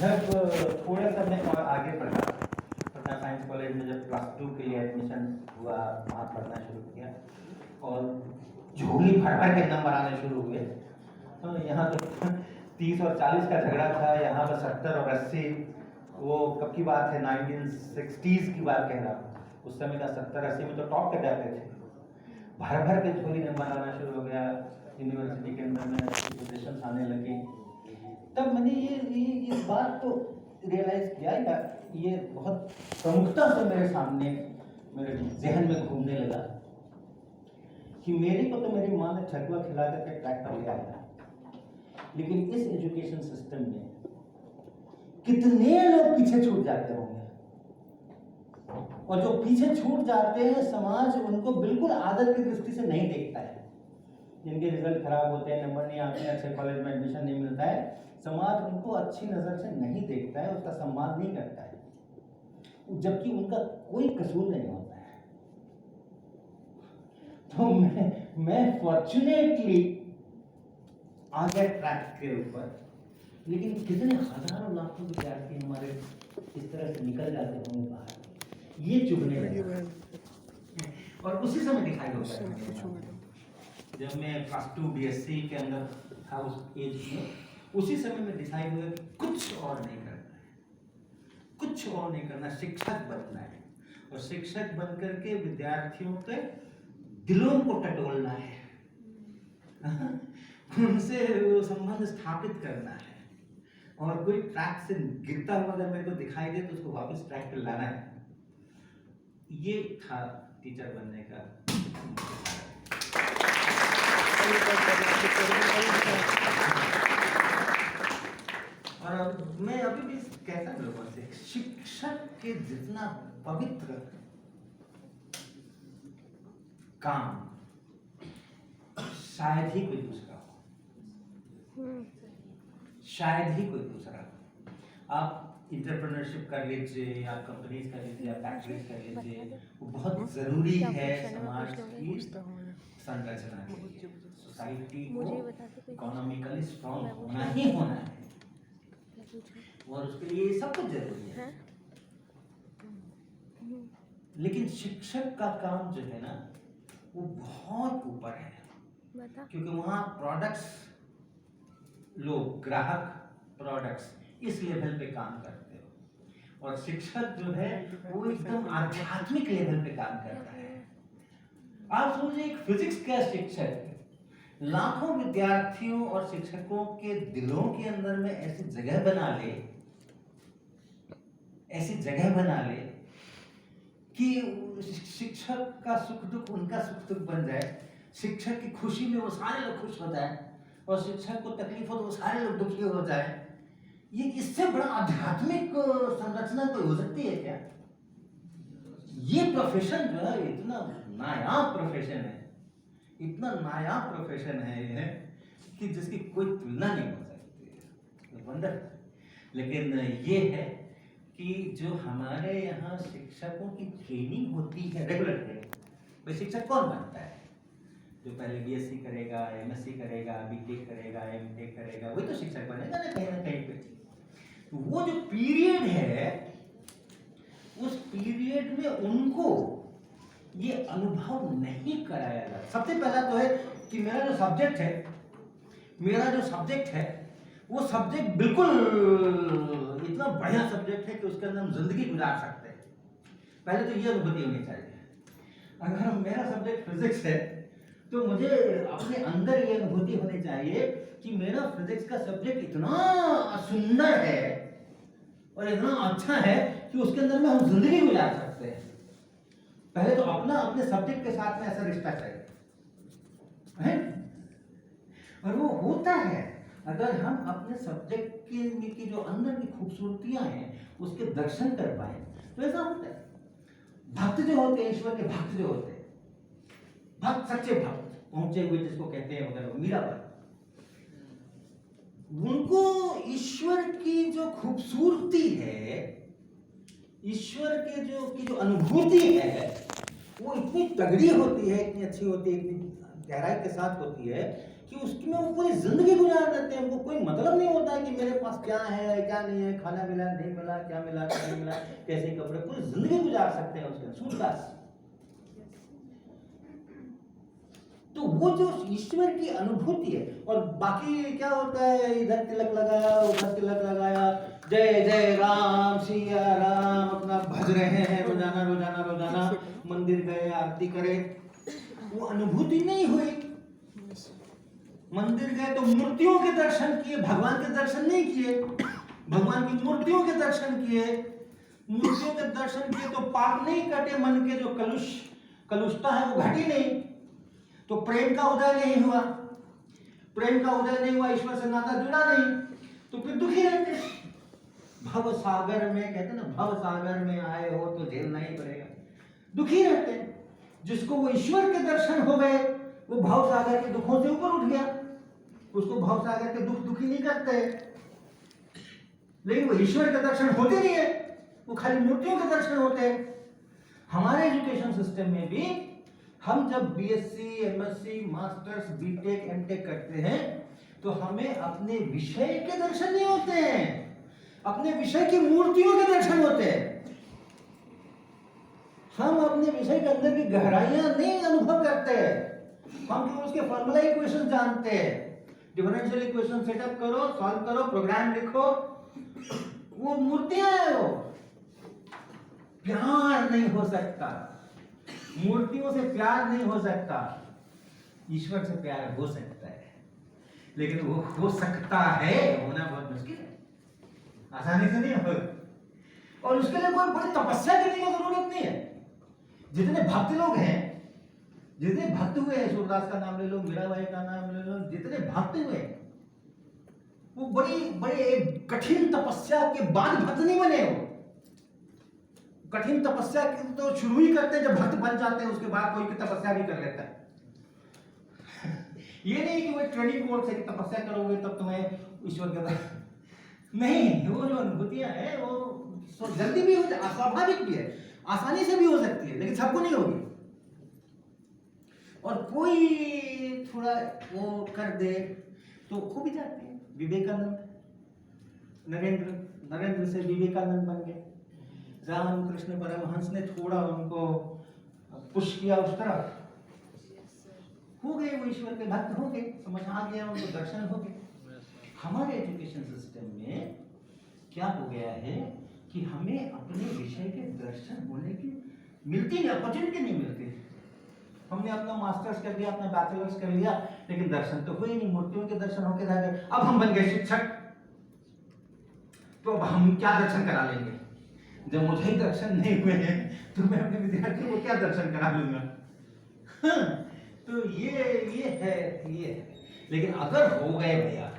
जब थोड़ा सा मैं और आगे बढ़ा, पटना साइंस कॉलेज में जब +2 के लिए एडमिशन हुआ, वहाँ पढ़ना शुरू किया और झोली भर भर के नंबर आने शुरू हुए। तो यहाँ तो 30 और 40 का झगड़ा था, यहाँ पर 70 और 80। वो कब की बात है, 1960s की बात कह रहा हूँ। उस समय का 70-80 में तो टॉप पे जाते थे। भर भर के झोली नंबर आना शुरू हो गया, यूनिवर्सिटी के अंदर में पोजीशन आने लगी। तब मैंने ये बात तो रियलाइज किया, या ये बहुत प्रमुखता से मेरे सामने, मेरे जहन में घूमने लगा कि मेरे को तो मेरी माँ ने ठकुआ खिला करके ट्रैक पर ले आया, लेकिन इस एजुकेशन सिस्टम में कितने लोग पीछे छूट जाते होंगे। और जो पीछे छूट जाते हैं, समाज उनको बिल्कुल आदर की दृष्टि से नहीं देखता है। जिनके रिजल्ट खराब होते हैं, नंबर नहीं आते, अच्छे कॉलेज में एडमिशन नहीं मिलता है, समाज उनको अच्छी नज़र से नहीं देखता है, उसका सम्मान नहीं करता है, जबकि उनका कोई कसूर नहीं होता है। तो मैं फॉर्चुनेटली आ गया ट्रैक के ऊपर, लेकिन कितने हजारों लाखों विद्यार्थी हमारे इस तरह से निकल जाते होंगे बाहर, ये चुभने लगा। और उसी समय दिखाई होता है जब मैं +2 BSc के अंदर था, उस एज में, उसी समय में डिसाइड हुआ कि कुछ और नहीं करना है, कुछ और नहीं करना, शिक्षक बनना है। और शिक्षक बन करके विद्यार्थियों के दिलों को टटोलना है, उनसे वो संबंध स्थापित करना है। और कोई ट्रैक से गिरता हुआ अगर मेरे को दिखाई दे तो उसको वापस ट्रैक पर लाना है। ये था टीचर बनने का। और मैं अभी भी कहता हूँ लोगों से, शिक्षक के जितना पवित्र काम शायद ही कोई दूसरा हो, शायद ही कोई दूसरा हो। आप इंटरप्रेन्योरशिप कर लीजिए, आप कंपनीज कर लीजिए, आप फैक्ट्रीज कर लीजिए, वो बहुत जरूरी है समाज की संरचना के लिए। सोसाइटी को इकोनॉमिकली स्ट्रॉन्ग होना ही होना है, और उसके लिए सब कुछ जरूरी है। लेकिन शिक्षक का काम जो है ना, वो बहुत ऊपर है, क्योंकि वहाँ प्रोडक्ट्स, लोग, ग्राहक, प्रोडक्ट्स, इस लेवल पे काम करते हो। और शिक्षक जो है वो एकदम आध्यात्मिक लेवल पे काम करता है। आप सोचिए, एक फिजिक्स का शिक्षक लाखों विद्यार्थियों और शिक्षकों के दिलों के अंदर में ऐसी जगह बना ले, ऐसी जगह बना ले कि शिक्षक का सुख दुख उनका सुख दुख बन जाए, शिक्षक की खुशी में वो सारे लोग खुश हो जाए, और शिक्षक को तकलीफ हो तो वो सारे लोग दुखी हो जाए। ये इससे बड़ा आध्यात्मिक संरचना कोई हो सकती है क्या? ये प्रोफेशन जो है इतना नायाब प्रोफेशन है, इतना नायाब प्रोफेशन है ये, कि जिसकी कोई तुलना नहीं हो सकती। वंडरफुल। लेकिन ये है कि जो हमारे यहाँ शिक्षकों की ट्रेनिंग होती है, रेगुलर ट्रेनिंग, भाई शिक्षक कौन बनता है? जो पहले BSc करेगा, MSc करेगा, BTech करेगा, MTech करेगा, वही तो शिक्षक बनेगा ना कहीं पे। तो वो जो पीरियड है, उस पीरियड में उनको ये अनुभव नहीं कराया जाता। सबसे पहला तो है कि मेरा जो सब्जेक्ट है, वो सब्जेक्ट बिल्कुल इतना बढ़िया सब्जेक्ट है कि उसके अंदर हम जिंदगी गुजार सकते हैं। पहले तो ये अनुभूति होनी चाहिए। अगर मेरा सब्जेक्ट फिजिक्स है तो मुझे अपने अंदर ये अनुभूति होनी चाहिए कि मेरा फिजिक्स का सब्जेक्ट इतना सुंदर है और इतना अच्छा है कि उसके अंदर में हम जिंदगी गुजार सकते हैं। पहले तो अपने सब्जेक्ट के साथ में ऐसा रिश्ता चाहिए, और वो होता है अगर हम अपने सब्जेक्ट की जो अंदर की खूबसूरतियां हैं उसके दर्शन कर पाए, तो ऐसा होता है। भक्त जो होते हैं, ईश्वर के भक्त जो होते हैं, भक्त, सच्चे भक्त, पहुंचे हुए जिसको कहते हैं वगैरह, मीराबाई, उनको ईश्वर की जो खूबसूरती है, ईश्वर के जो अनुभूति है, वो इतनी तगड़ी होती है, इतनी अच्छी होती है, इतनी गहराई के साथ होती है कि उसमें वो पूरी जिंदगी गुजार देते हैं। उनको कोई मतलब नहीं होता है कि मेरे पास क्या है क्या नहीं है, खाना मिला नहीं मिला, क्या मिला क्या नहीं मिला, कैसे कपड़े, पूरी जिंदगी गुजार सकते हैं उसके सूरदास। तो वो जो ईश्वर की अनुभूति है। और बाकी क्या होता है, इधर तिलक लगाया उधर तिलक लगाया, जय जय राम सिया राम, अपना भज रहे हैं रोजाना रोजाना रोजाना, मंदिर गए आरती करे, वो अनुभूति नहीं हुई। मंदिर गए तो मूर्तियों के दर्शन किए, भगवान के दर्शन नहीं किए। भगवान की मूर्तियों के दर्शन किए, मूर्तियों के दर्शन किए तो पाप नहीं कटे, मन के जो कलुषता है वो घटी नहीं, तो प्रेम का उदय नहीं हुआ। प्रेम का उदय नहीं हुआ, ईश्वर से नाता जुड़ा नहीं, तो फिर दुखी रहते। भव सागर में कहते ना, भव सागर में आए हो तो झेलना ही पड़ेगा, दुखी रहते। जिसको वो ईश्वर के दर्शन हो गए, वो भव सागर के दुखों से ऊपर उठ गया। उसको भव सागर के दुख दुखी नहीं करते, लेकिन वो ईश्वर के दर्शन होते नहीं है, वो खाली मूर्तियों के दर्शन होते हैं। हमारे एजुकेशन सिस्टम में भी हम जब BSc, MSc, masters, BTech, MTech करते हैं तो हमें अपने विषय के दर्शन नहीं होते हैं, अपने विषय की मूर्तियों के दर्शन होते हैं। हम अपने विषय के अंदर की गहराइयां नहीं अनुभव करते हैं। हम केवल उसके फॉर्मूला इक्वेशन जानते हैं, डिफरेंशियल इक्वेशन सेटअप करो, सॉल्व करो, प्रोग्राम लिखो, वो मूर्तियां हैं। वो प्यार नहीं हो सकता, मूर्तियों से प्यार नहीं हो सकता। ईश्वर से प्यार हो सकता है, लेकिन वो हो सकता है, होना बहुत मुश्किल है, आसानी से नहीं होगा। और उसके लिए कोई बड़ी तपस्या करने की जरूरत नहीं है। जितने भक्त लोग हैं, जितने भक्त हुए हैं, सूरदास का नाम ले लो, मीराबाई का नाम ले लो, जितने भक्त हुए वो बड़ी एक कठिन तपस्या के बाद भक्त नहीं बने। वो कठिन तपस्या तो शुरू ही करते हैं जब भक्त बन जाते हैं, उसके बाद कोई तपस्या भी कर लेता है। ये नहीं कि वो ट्रेनिंग कोर्स है कि तपस्या करोगे तब तुम्हें ईश्वर के नहीं, वो जो अनुभूतियां हैं वो जल्दी भी हो जाए, स्वाभाविक भी है, आसानी से भी हो सकती है, लेकिन सबको नहीं होगी। और कोई थोड़ा वो कर दे तो खो भी जाते हैं। विवेकानंद, नरेंद्र से विवेकानंद बन गए। रामकृष्ण परमहंस ने थोड़ा उनको पुश किया उस तरफ, हो गए वो ईश्वर के भक्त, हो गए, समझ आ गया, उनको दर्शन हो गए। हमारे एजुकेशन सिस्टम में क्या हो गया है कि हमें अपने विषय के दर्शन होने की मिलती नहीं, अपॉर्चुनिटी नहीं मिलती। हमने अपना मास्टर्स कर लिया, अपना बैचलर्स कर लिया, लेकिन दर्शन तो हुए नहीं, मूर्तियों के दर्शन होके रह गए। अब हम बन गए शिक्षक, तो अब हम क्या दर्शन करा लेंगे? जब मुझे ही दर्शन नहीं हुए हैं तो मैं अपने विद्यार्थियों को क्या दर्शन करा लूंगा? हाँ, तो ये है। लेकिन अगर हो गए भैया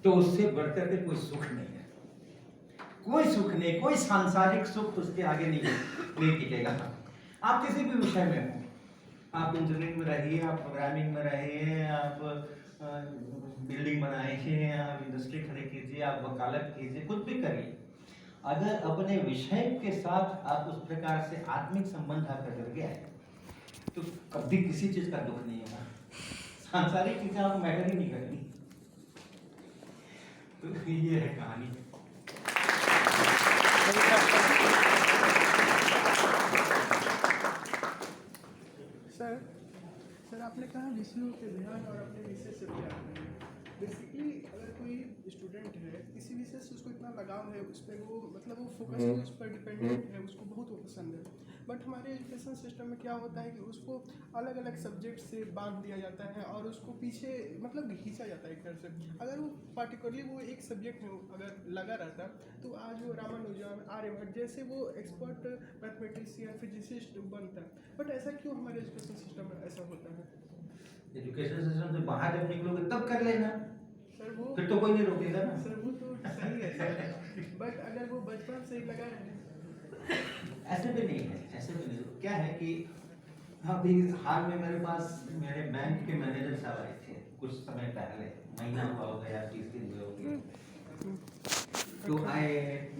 तो उससे बढ़कर के कोई सुख नहीं है, कोई सुख नहीं, कोई सांसारिक सुख उसके आगे नहीं टिकेगा। आप किसी भी विषय में हो, आप इंजीनियरिंग में रहिए, आप प्रोग्रामिंग में रहिए, आप बिल्डिंग बनाइए, आप इंडस्ट्री खड़ी कीजिए, आप वकालत कीजिए, कुछ भी करिए, अगर अपने विषय के साथ आप उस प्रकार से आत्मिक संबंध आपका जुड़ गया है तो कभी किसी चीज का दुख नहीं होगा। सांसारिक चीजें आपको मैटर ही नहीं करती। तो ये है कहानी। सर आपने कहा विष्णु के ध्यान और अपने विषय से प्यार नहीं। बेसिकली अगर कोई स्टूडेंट है, किसी विषय से उसको इतना लगाव है, उस पर वो मतलब वो फोकस है, उस पर डिपेंडेंट है, उसको बहुत वो पसंद है। बट हमारे एजुकेशन सिस्टम में क्या होता है कि उसको अलग अलग सब्जेक्ट से बांध दिया जाता है और उसको पीछे मतलब खींचा जाता है एक तरह से। अगर वो पार्टिकुलरली वो एक सब्जेक्ट में अगर लगा रहता तो आज वो रामानुजन, आर्यभट्ट जैसे वो एक्सपर्ट मैथमेटिशियन, फिजिसिस्ट बनता। बट ऐसा क्यों हमारे एजुकेशन सिस्टम में ऐसा होता है? एजुकेशन सिस्टम से बाहर जब निकलोगे तब कर लेना सर, वो फिर तो कोई नहीं रोकेगा ना। सर वो तो सही है सर, बट अगर वो बचपन से ही लगा रहे, ऐसे भी नहीं है, ऐसे भी नहीं। क्या है कि अभी हाल में मेरे पास मेरे बैंक के मैनेजर साहब आए थे कुछ समय पहले, महीना हुआ होगा या 30 दिन हुए होंगे। तो आए,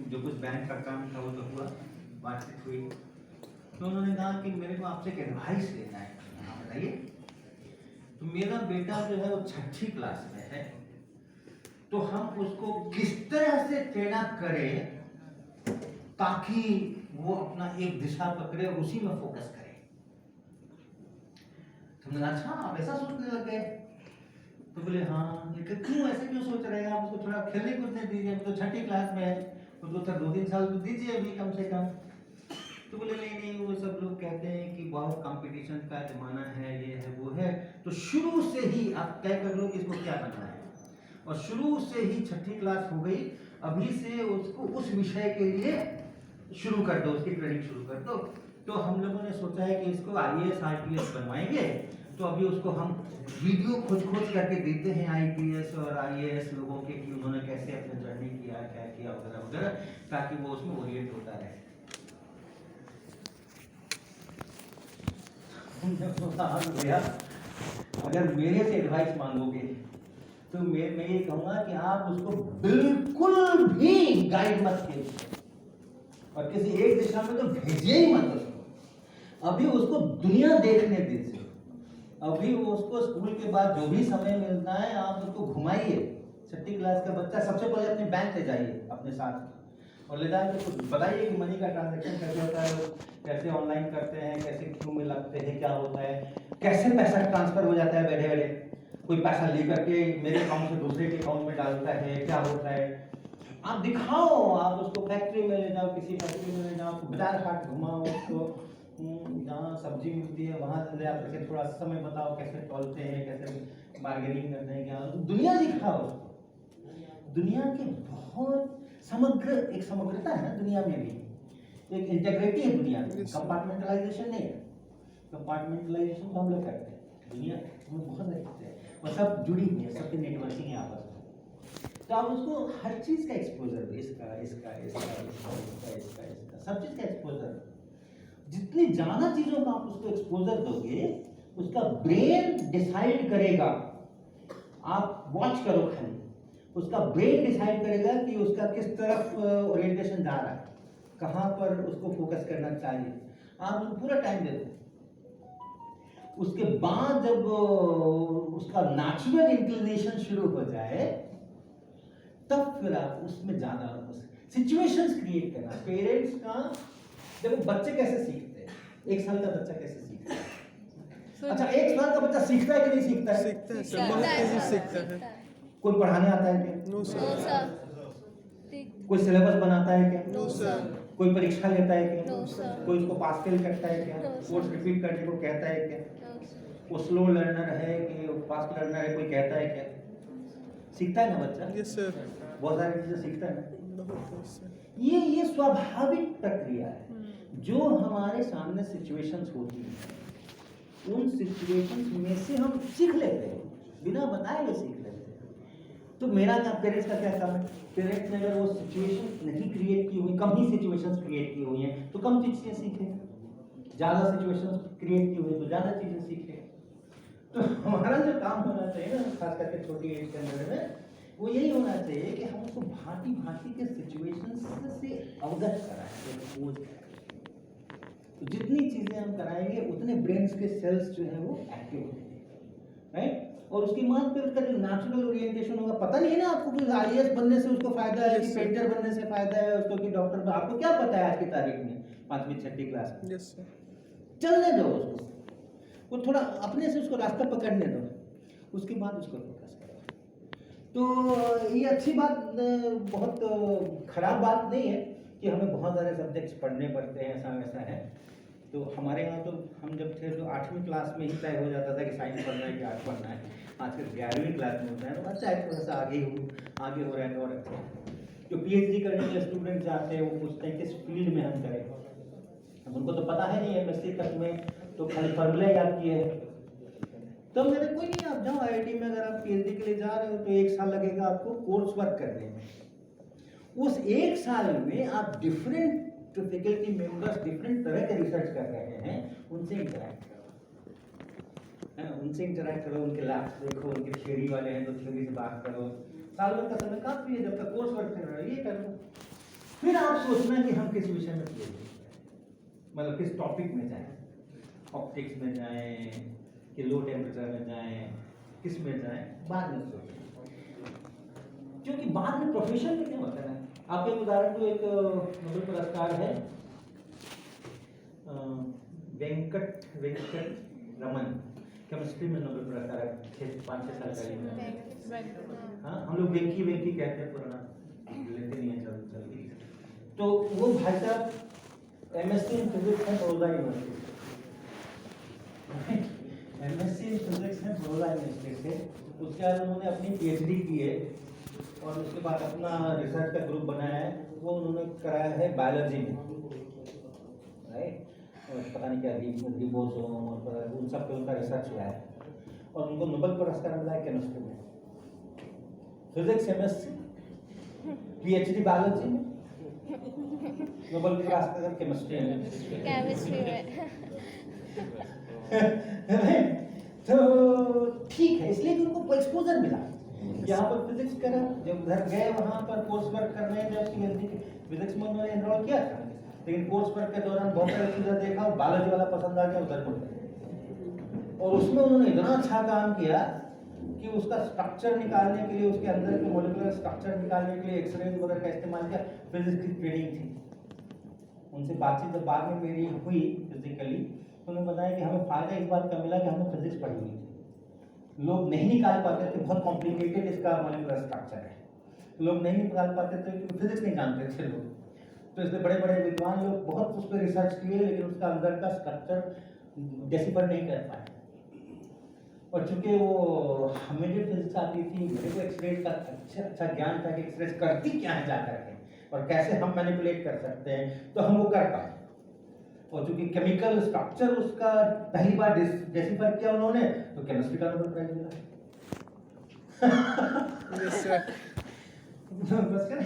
जो कुछ बैंक का काम था वो तो हुआ, बातचीत हुई, तो उन्होंने कहा कि मेरे को आपसे एक एडवाइस लेना है। हाँ बताइए। तो मेरा बेटा जो है वो 6ठी क्लास में है, तो हम उसको किस तरह से ट्रेन अप करें ताकि वो अपना एक दिशा पकड़े और उसी में फोकस करे। तो हमने कहा अच्छा आप ऐसा सोचने लग गए, तो बोले हाँ, लेकिन क्यों ऐसे क्यों सोच रहे हैं आप, उसको थोड़ा खेलने कूदने दीजिए, तो 6ठी क्लास में है, उसको तो 2-3 साल तो दीजिए अभी कम से कम। तो बोले नहीं नहीं, वो सब लोग कहते हैं कि बहुत कंपटीशन का जमाना है, ये है वो है, तो शुरू से ही आप तय कर लो कि इसको क्या बनना है, और शुरू से ही 6ठी क्लास हो गई, अभी से उसको उस विषय के लिए शुरू कर दो, उसकी ट्रेनिंग शुरू कर दो। तो हम लोगों ने सोचा है कि इसको IAS IPS बनवाएंगे, तो अभी उसको हम वीडियो खोज करके देते हैं IPS और IAS लोगों के कि उन्होंने कैसे अपने जर्नी किया, क्या किया वगैरह वगैरह, ताकि वो उसमें ओरिएंट होता रहे। भैया अगर मेरे से एडवाइस मांगोगे तो मैं ये कहूँगा कि आप उसको बिल्कुल भी गाइड मत कीजिए और किसी एक दिशा में तो भेजिए ही मत उसको। अभी उसको दुनिया देखने दीजिए, अभी उसको स्कूल के बाद जो भी समय मिलता है आप उसको घुमाइए। 6ठी क्लास का बच्चा सबसे पहले अपने बैंक ले जाइए अपने साथ, और ले जाके कुछ बताइए कि मनी का ट्रांजैक्शन कैसे होता है, कैसे ऑनलाइन करते हैं, कैसे क्यू में लगते हैं, क्या होता है, कैसे पैसा ट्रांसफर हो जाता है बैठे बैठे, कोई पैसा लेकर के मेरे अकाउंट से दूसरे के अकाउंट में डालता है, क्या होता है, आप दिखाओ। आप उसको फैक्ट्री में ले जाओ, किसी फैक्ट्री में ले जाओ, बाजार हाट घुमाओ, उसको जहाँ सब्जी मिलती है वहाँ ले जाकर थोड़ा समय बताओ कैसे तोलते हैं, कैसे बार्गेनिंग करते हैं, क्या दुनिया दिखाओ उसको। दुनिया के बहुत समग्र एक समग्रता है ना दुनिया में भी, एक इंटीग्रिटी है दुनिया में, कंपार्टमेंटलाइजेशन नहीं है। कंपार्टमेंटलाइजेशन तो हम लोग करते हैं, दुनिया हम बहुत देखते हैं और सब जुड़ी हुई है, सबकी नेटवर्किंग है आपस में। तो आप उसको हर चीज़ का एक्सपोजर दो, इसका इसका इसका इसका इसका इसका इसका सब चीज़ का एक्सपोजर। जितनी ज़्यादा चीज़ों का आप उसको एक्सपोजर दोगे उसका ब्रेन डिसाइड करेगा। आप वॉच करो खाली, उसका ब्रेन डिसाइड करेगा कि उसका किस तरफ ओरिएंटेशन जा रहा है, कहाँ पर उसको फोकस करना चाहिए। आप उसको पूरा टाइम दे दो, उसके बाद जब उसका नेचुरल इंक्लिनेशन शुरू हो जाए तब फिर आप उसमें ज़्यादा सिचुएशंस क्रिएट करना। पेरेंट्स का देखो बच्चे कैसे सीखते हैं, 1 साल का बच्चा कैसे सीखता है? अच्छा 1 साल का बच्चा सीखता है कि नहीं सीखता है? सीखता है सर, बहुत तेजी से सीखता है। कोई पढ़ाने आता है क्या? No sir. कोई सिलेबस बनाता है क्या? No sir. कोई परीक्षा लेता है क्या? No sir. कोई उसको पास फेल करता है क्या? No sir. कोर्स रिपीट करने को कहता है क्या? वो स्लो लर्नर है कि फास्ट लर्नर है, कोई कहता है क्या? सीखता है ना बच्चा? Yes sir. बहुत सारी चीजें सीखता है ना। बहुत सर। ये स्वाभाविक प्रक्रिया है। जो हमारे सामने सिचुएशंस होती हैं उन सिचुएशंस में से हम सीख लेते हैं, बिना बताए हुए सीख लेते हैं। तो मेरा क्या, पेरेंट्स का क्या काम है? पेरेंट्स ने अगर वो सिचुएशंस नहीं क्रिएट की हुई, कम ही सिचुएशंस क्रिएट की हुई हैं तो कम चीज़ें सीखें। ज़्यादा सिचुएशंस क्रिएट की हुई तो ज़्यादा चीज़ें सीखें। तो हमारा जो काम होना चाहिए ना, खास करके छोटी एज के अंदर में, वो यही होना चाहिए कि हम उसको भांति भांति के सिचुएशंस से अवगत कराएं, खोज कराएं। तो जितनी चीज़ें हम कराएंगे उतने ब्रेन्स के सेल्स जो है वो एक्टिव होंगे, राइट? और उसके बाद फिर उसका जो नेचुरल ओरिएंटेशन होगा, पता नहीं है ना आपको कि IAS बनने से उसको फायदा है कि पेंटर बनने से फायदा है उसको कि डॉक्टर, आपको क्या पता है आज की तारीख में 5वीं 6ठी क्लास में? Yes sir. चलने दो उसको, वो थोड़ा अपने से उसको रास्ता पकड़ने दो, उसके बाद उसको फोकस करो। तो ये अच्छी बात, बहुत खराब बात नहीं है कि हमें बहुत सारे सब्जेक्ट्स पढ़ने पड़ते हैं, ऐसा वैसा है। तो हमारे यहाँ तो हम जब थे तो 8वीं क्लास में ही तय हो जाता था कि साइंस पढ़ना है कि आर्ट पढ़ना है। आजकल 11वीं क्लास में होता है, तो अच्छा है थोड़ा सा आगे हो रहा है तो और अच्छा है। जो PhD करने के स्टूडेंट जाते हैं वो पूछते हैं किस फील्ड में हम करें, अब उनको तो पता है नहीं है, MSc तक में तो खाली फॉर्मूला याद किए हैं। तो मैंने कोई नहीं, आप जाओ IIT में, अगर आप PhD के लिए जा रहे हो तो 1 साल लगेगा आपको कोर्स वर्क करने में। उस 1 साल में आप डिफरेंट फैकल्टी मेंबर्स डिफरेंट तरह के रिसर्च कर रहे हैं, उनसे इंटरैक्ट करो, उनके लैब्स देखो, उनके थ्योरी वाले हैं तो थ्योरी से बात करो। साल भर का समय काफी है, जब तक कोर्स वर्क कर रहे हो ये करो। फिर आप सोचना कि हम किस विषय में PhD, मतलब किस टॉपिक में जाएं, ऑप्टिक्स में जाएं कि लो टेम्परेचर में जाएं, किस में जाएं, बाद में सोचें, क्योंकि बाद में प्रोफेशन में क्या होता है। आपके उदाहरण को एक नोबेल पुरस्कार है वेंकट रमन, केमिस्ट्री में नोबेल पुरस्कार है 5-6 साल का। हाँ, हम लोग वेंकी कहते हैं, पुराना लेते नहीं है जल्दी। तो वो भाई साहब एमएससी इन फिजिक्स है बड़ौदा यूनिवर्सिटी से, एमएससी इन फिजिक्स है बड़ौदा यूनिवर्सिटी से। उसके बाद उन्होंने अपनी पीएचडी की है और उसके बाद अपना रिसर्च का ग्रुप बनाया है, वो उन्होंने कराया है बायोलॉजी में, राइट। और पता नहीं क्या रिबोसोम और उन सब पे उनका रिसर्च हुआ है और उनको नोबेल पुरस्कार मिला है केमिस्ट्री में, फिजिक्स एमएससी, पीएचडी बायोलॉजी में, नोबेल पुरस्कार केमिस्ट्री में। तो ठीक है, इसलिए उनको एक्सपोजर मिला। यहाँ पर फिजिक्स करा, जब घर गए वहाँ पर कोर्स वर्क करने, जब पीएचडी फिजिक्स में उन्होंने एनरोल किया था, लेकिन कोर्स वर्क के दौरान बहुत सारे चीज़ें देखा और बायोलॉजी वाला पसंद आ गया, उधर मुड़ गए। और उसमें उन्होंने इतना अच्छा काम किया कि उसका स्ट्रक्चर निकालने के लिए, उसके अंदर के मॉलिक्यूलर स्ट्रक्चर निकालने के लिए एक्सरे वगैरह का इस्तेमाल किया। फिजिक्स की ट्रेनिंग थी। उनसे बातचीत जब बाद में मेरी हुई फिजिकली, तो उन्होंने बताया कि हमें फ़ायदा इस बात का मिला कि हमने फिजिक्स पढ़ी हुई थी, लोग नहीं निकाल पाते थे, बहुत कॉम्प्लिकेटेड इसका मॉलिक्यूलर स्ट्रक्चर है, लोग नहीं निकाल पाते थे क्योंकि फिजिक्स नहीं जानते थे लोग। तो इसलिए बड़े बड़े विद्वान लोग बहुत उस पर रिसर्च किए, लेकिन उसका अंदर का स्ट्रक्चर डेसिफर नहीं कर पाए। और चूंकि वो हमें जो फिजिक्स आती थी, मेरे को एक्सरे का अच्छा ज्ञान था कि एक्सरे करती क्या है जा करके और कैसे हम मैनिपुलेट कर सकते हैं, तो हम वो कर पाए। और चूंकि केमिकल स्ट्रक्चर उसका पहली बार डेसिफर किया उन्होंने, तो केमिस्ट्री का नोबेल प्राइज मिला। बस करें।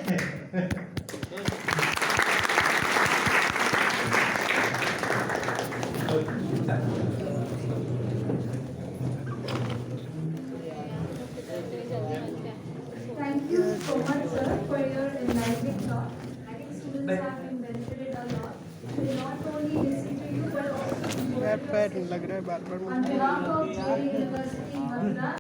Thank you so much, sir, for your enlightening talk. I think students have been benefited a lot. They not only listen to you, but also enjoy पैर your लग रहा है बार-बार। on behalf of JE University, Madras.